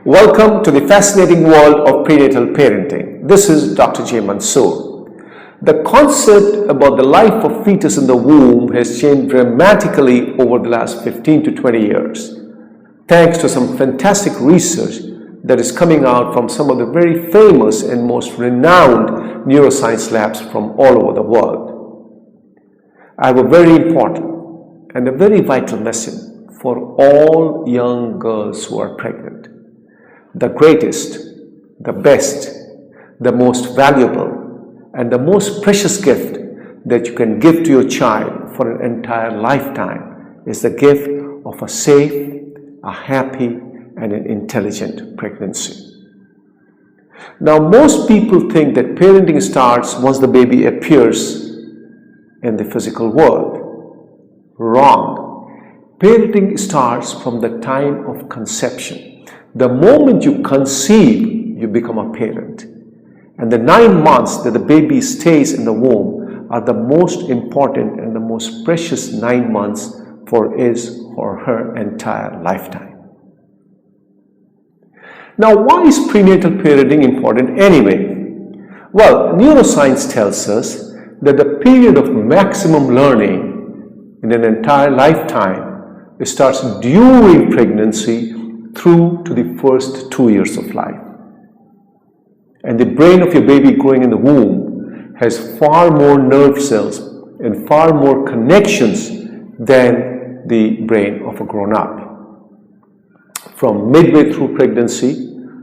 Welcome to the fascinating world of prenatal parenting. This is Dr. J. Mansoor. The concept about the life of fetus in the womb has changed dramatically over the last 15 to 20 years, thanks to some fantastic research that is coming out from some of the very famous and most renowned neuroscience labs from all over the world. I have a very important and a very vital message for all young girls who are pregnant. The greatest, the best, the most valuable, and the most precious gift that you can give to your child for an entire lifetime is the gift of a safe, a happy, and an intelligent pregnancy. Now, most people think that parenting starts once the baby appears in the physical world. Wrong. Parenting starts from the time of conception. The moment you conceive, you become a parent. And the 9 months that the baby stays in the womb are the most important and the most precious 9 months for his or her entire lifetime. Now, why is prenatal parenting important anyway? Well, neuroscience tells us that the period of maximum learning in an entire lifetime starts during pregnancy through to the first 2 years of life. And the brain of your baby growing in the womb has far more nerve cells and far more connections than the brain of a grown-up. From midway through pregnancy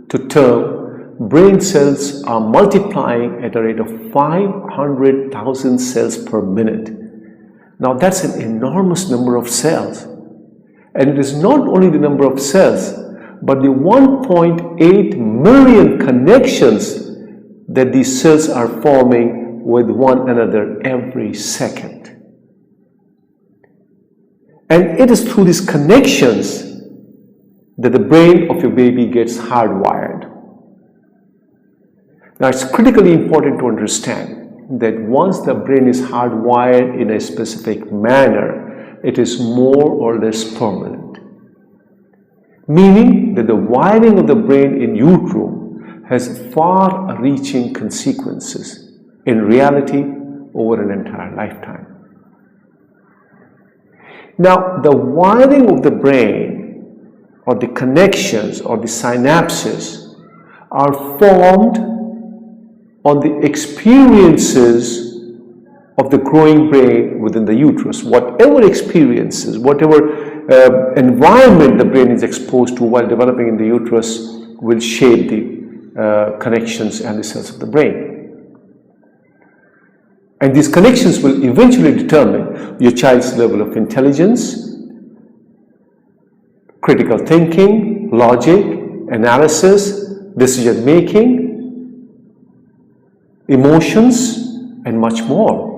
to term, brain cells are multiplying at a rate of 500,000 cells per minute. Now that's an enormous number of cells. And it is not only the number of cells, but the 1.8 million connections that these cells are forming with one another every second. And it is through these connections that the brain of your baby gets hardwired. Now, it's critically important to understand that once the brain is hardwired in a specific manner, it is more or less permanent. Meaning that the wiring of the brain in utero has far-reaching consequences in reality over an entire lifetime. Now, the wiring of the brain or the connections or the synapses are formed on the experiences of the growing brain within the uterus. Whatever experiences, whatever environment the brain is exposed to while developing in the uterus will shape the connections and the cells of the brain. And these connections will eventually determine your child's level of intelligence, critical thinking, logic, analysis, decision making, emotions, and much more.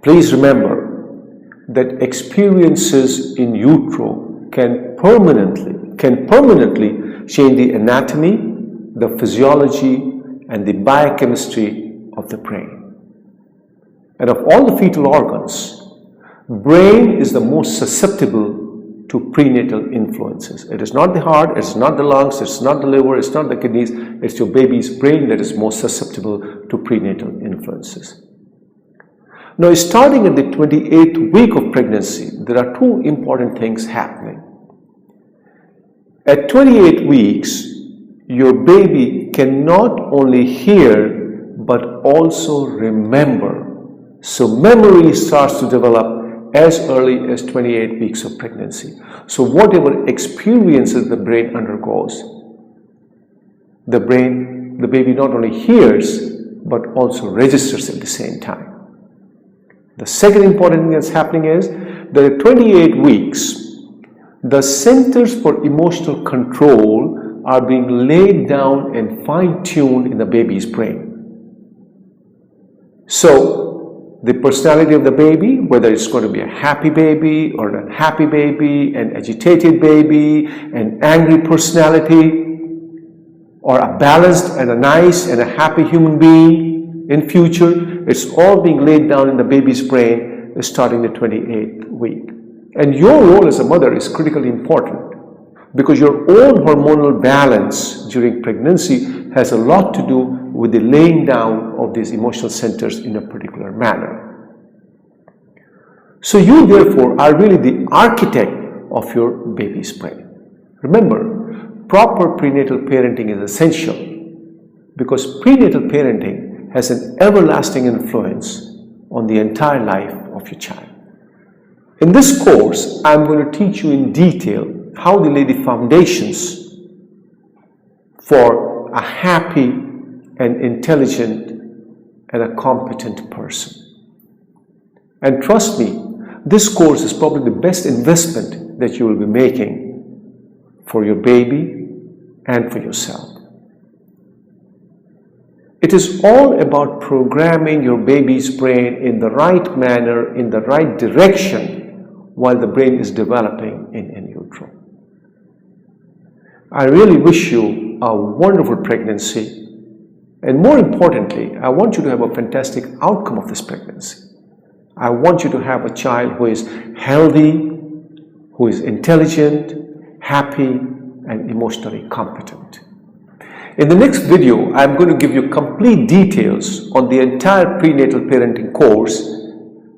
Please remember that experiences in utero can permanently change the anatomy, the physiology, and the biochemistry of the brain. And of all the fetal organs, brain is the most susceptible to prenatal influences. It is not the heart, it's not the lungs, it's not the liver, it's not the kidneys, it's your baby's brain that is most susceptible to prenatal influences. Now, starting at the 28th week of pregnancy, there are two important things happening. At 28 weeks, your baby can not only hear but also remember. So memory starts to develop as early as 28 weeks of pregnancy. So whatever experiences the brain undergoes, the baby not only hears but also registers at the same time. The second important thing that's happening is that at 28 weeks, the centers for emotional control are being laid down and fine-tuned in the baby's brain. So, the personality of the baby, whether it's going to be a happy baby or an unhappy baby, an agitated baby, an angry personality, or a balanced and a nice and a happy human being in future, it's all being laid down in the baby's brain starting the 28th week. And your role as a mother is critically important because your own hormonal balance during pregnancy has a lot to do with the laying down of these emotional centers in a particular manner. So you therefore are really the architect of your baby's brain. Remember, proper prenatal parenting is essential because prenatal parenting has an everlasting influence on the entire life of your child. In this course, I'm going to teach you in detail how to lay the foundations for a happy and intelligent and a competent person. And trust me, this course is probably the best investment that you will be making for your baby and for yourself. It is all about programming your baby's brain in the right manner, in the right direction, while the brain is developing in utero. I really wish you a wonderful pregnancy, and more importantly, I want you to have a fantastic outcome of this pregnancy. I want you to have a child who is healthy, who is intelligent, happy, and emotionally competent. In the next video, I'm going to give you complete details on the entire prenatal parenting course,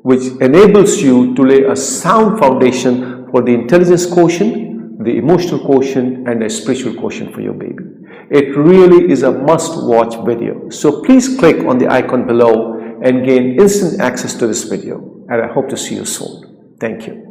which enables you to lay a sound foundation for the intelligence quotient, the emotional quotient, and the spiritual quotient for your baby. It really is a must-watch video. So please click on the icon below and gain instant access to this video. And I hope to see you soon. Thank you.